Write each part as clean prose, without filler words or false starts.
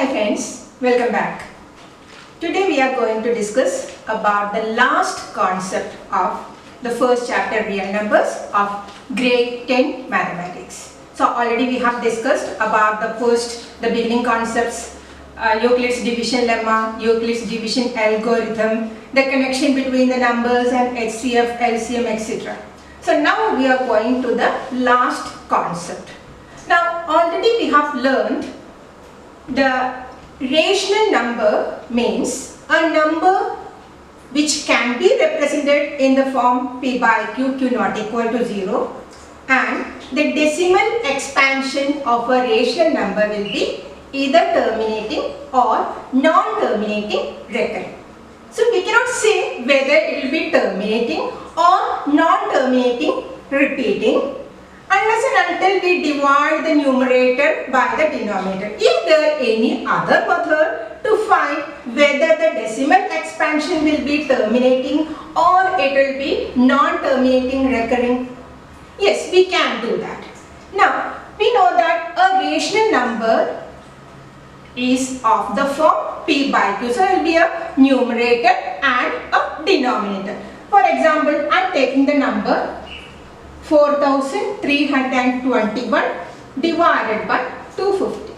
Hi friends, welcome back. Today we are going to discuss about the last concept of the first chapter real numbers of grade 10 mathematics. So already we have discussed about the beginning concepts, Euclid's division lemma, Euclid's division algorithm, the connection between the numbers and HCF, LCM, etc. So now we are going to the last concept. Now already we have learned the rational number means a number which can be represented in the form p by q, q not equal to 0, and the decimal expansion of a rational number will be either terminating or non-terminating recurring. So we cannot say whether it will be terminating or non-terminating repeating unless and until we divide the numerator by the denominator. Is there any other method to find whether the decimal expansion will be terminating or it will be non-terminating recurring? Yes, we can do that. Now, we know that a rational number is of the form p by q. So, it will be a numerator and a denominator. For example, I am taking the number 4321 divided by 250.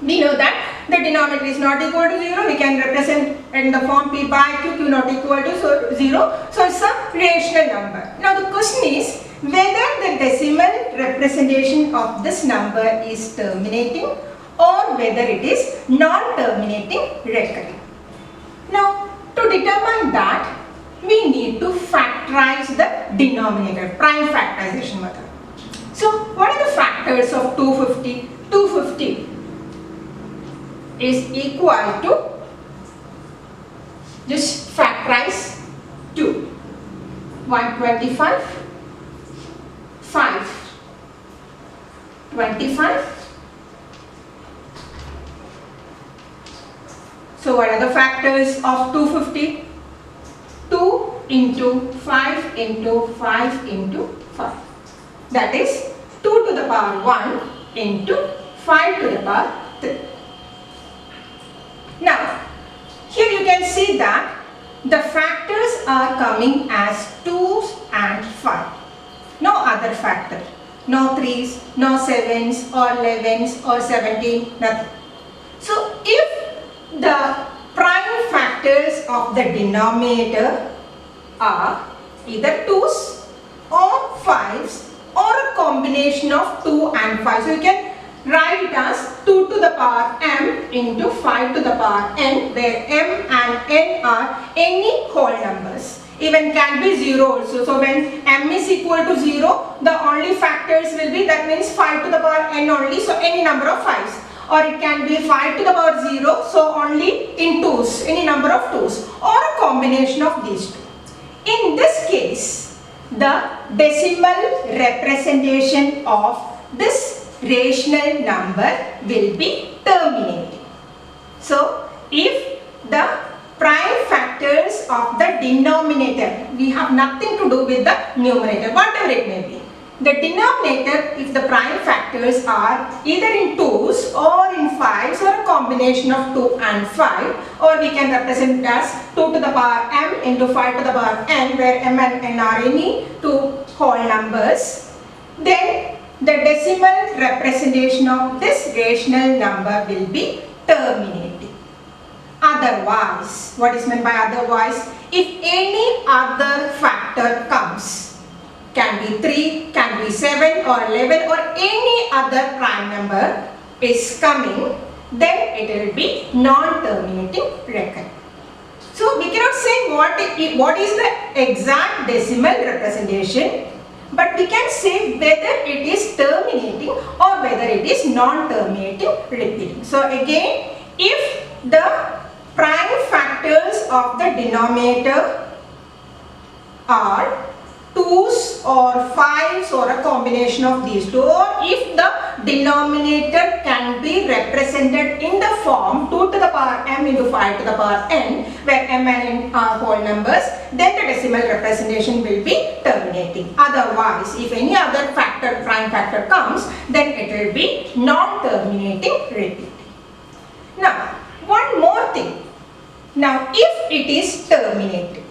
We know that the denominator is not equal to 0. We can represent in the form p by q, q not equal to 0. So it's a rational number. Now the question is whether the decimal representation of this number is terminating or whether it is non-terminating recurring. Now to determine that, we need to factorize the denominator, prime factorization method. So, what are the factors of 250? 250 is equal to, just factorize 2, 125, 5, 25. So, what are the factors of 250? 2 into 5 into 5 into 5. That is 2 to the power 1 into 5 to the power 3. Now, here you can see that the factors are coming as 2's and 5. No other factor. No 3's, no 7's or 11's or 17, nothing. So, if the prime factors of the denominator are either 2's or 5's or a combination of 2 and 5. So you can write it as 2 to the power m into 5 to the power n, where m and n are any whole numbers. Even can be 0 also. So when m is equal to 0, the only factors will be, that means 5 to the power n only, so any number of 5's. Or it can be 5 to the power 0, so only in 2's, any number of 2's, or a combination of these two. In this case, the decimal representation of this rational number will be terminating. So, if the prime factors of the denominator, we have nothing to do with the numerator, whatever it may be. The denominator, if the prime factors are either in 2's or in 5's or a combination of 2 and 5, or we can represent as 2 to the power m into 5 to the power n, where m and n are any two whole numbers, then the decimal representation of this rational number will be terminating. Otherwise, what is meant by otherwise? If any other factor comes, can be 3, can be 7 or 11 or any other prime number is coming, then it will be non-terminating recurring. So we cannot say what is the exact decimal representation, but we can say whether it is terminating or whether it is non-terminating repeating. So again, if the prime factors of the denominator are 2's or 5's or a combination of these two, or if the denominator can be represented in the form 2 to the power m into 5 to the power n, where m and n are whole numbers, then the decimal representation will be terminating. Otherwise, if any other factor, prime factor comes, then it will be non-terminating repeating. Now, one more thing. Now, if it is terminated,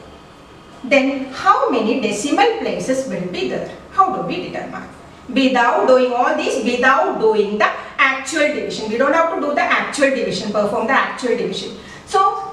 then how many decimal places will be there? How do we determine? Without doing all these, without doing the actual division. We don't have to do the actual division, perform the actual division. So,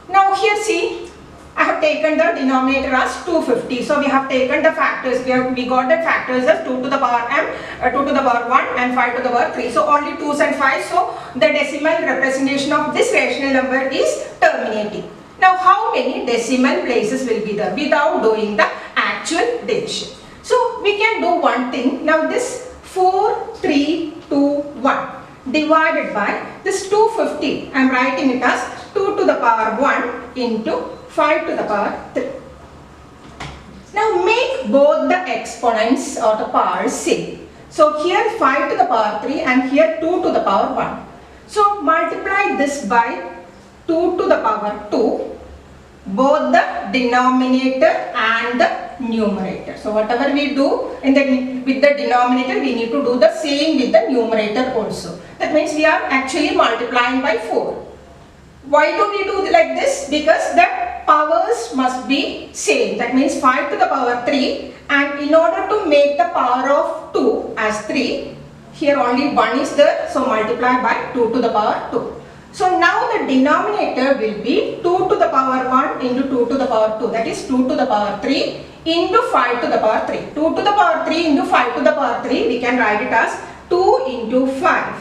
now here see, I have taken the denominator as 250. So, we have taken the factors, we got the factors as 2 to the power m, 2 to the power 1 and 5 to the power 3. So, only 2's and 5's. So, the decimal representation of this rational number is terminating. Now, how many decimal places will be there without doing the actual division? So, we can do one thing. Now, this 4, 3, 2, 1 divided by this 250. I am writing it as 2 to the power 1 into 5 to the power 3. Now, make both the exponents or the powers same. So, here 5 to the power 3 and here 2 to the power 1. So, multiply this by 2 to the power 2, both the denominator and the numerator. So, whatever we do with the denominator, we need to do the same with the numerator also. That means we are actually multiplying by 4. Why do we do like this? Because the powers must be same. That means 5 to the power 3, and in order to make the power of 2 as 3, here only 1 is there. So, multiply by 2 to the power 2. So, now the denominator will be 2 to the power 1 into 2 to the power 2. That is 2 to the power 3 into 5 to the power 3. 2 to the power 3 into 5 to the power 3. We can write it as 2 into 5,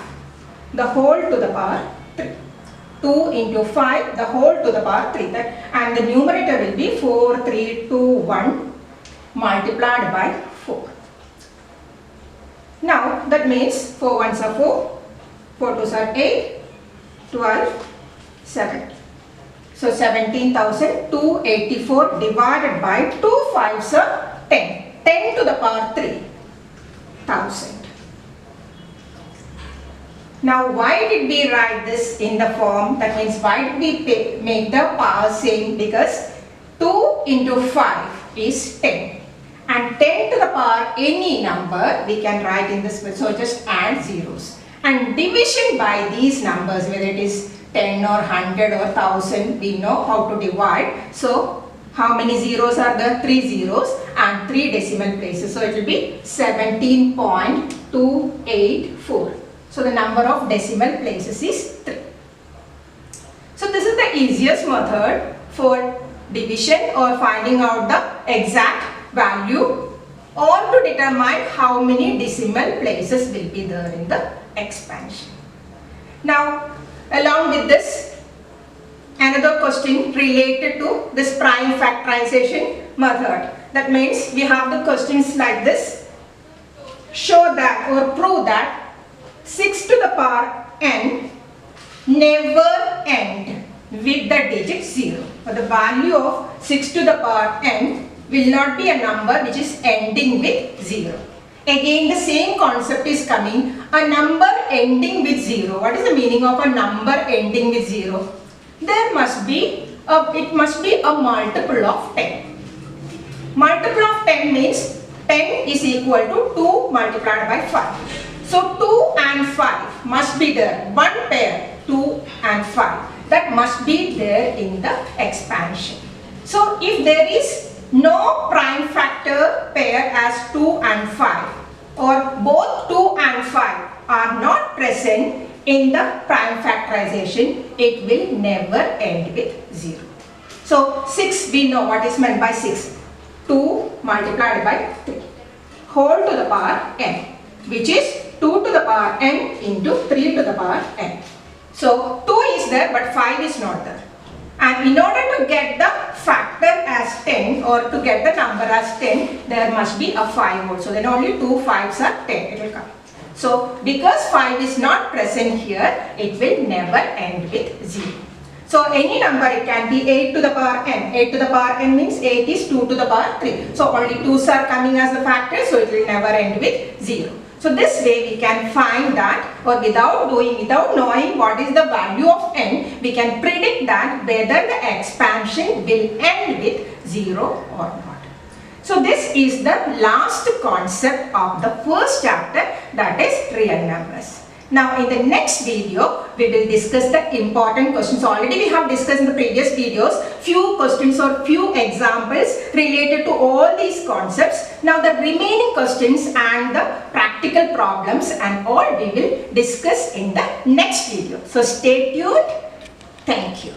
the whole to the power 3. 2 into 5, the whole to the power 3. And the numerator will be 4, 3, 2, 1 multiplied by 4. Now, that means 4 ones are 4, 4 twos are 8, 12, 7. So, 17,284 divided by 2 5's are 10. 10 to the power 3, 1000. Now, why did we write this in the form? That means, why did we make the power same? Because 2 into 5 is 10. And 10 to the power any number we can write in this way. So, just add zeros. And division by these numbers, whether it is 10 or 100 or 1000, we know how to divide. So, how many zeros are there? 3 zeros and 3 decimal places. So, it will be 17.284. So, the number of decimal places is 3. So, this is the easiest method for division or finding out the exact value or to determine how many decimal places will be there in the expansion. Now, along with this, another question related to this prime factorization method. That means we have the questions like this. Show that or prove that 6 to the power n never end with the digit 0. Or the value of 6 to the power n will not be a number which is ending with 0. Again, the same concept is coming. A number ending with 0. What is the meaning of a number ending with 0? There must be it must be a multiple of 10. Multiple of 10 means 10 is equal to 2 multiplied by 5. So, 2 and 5 must be there. One pair, 2 and 5. That must be there in the expansion. So, if there is no prime factor pair as 2 and 5, or both 2 and 5 are not present in the prime factorization, it will never end with 0. So, 6 we know what is meant by 6. 2 multiplied by 3 whole to the power n, which is 2 to the power n into 3 to the power n. So, 2 is there but 5 is not there. And in order to get the factor as 10 or to get the number as 10, there must be a 5 also. Then only 2 5's are 10. It will come. So, because 5 is not present here, it will never end with 0. So, any number, it can be 8 to the power n. 8 to the power n means 8 is 2 to the power 3. So, only 2's are coming as the factor, so it will never end with 0. So, this way we can find that, or without knowing what is the value of n, we can predict that whether the expansion will end with 0 or not. So, this is the last concept of the first chapter, that is real numbers. Now in the next video, we will discuss the important questions. Already we have discussed in the previous videos few questions or few examples related to all these concepts. Now the remaining questions and the practical problems and all we will discuss in the next video. So stay tuned. Thank you.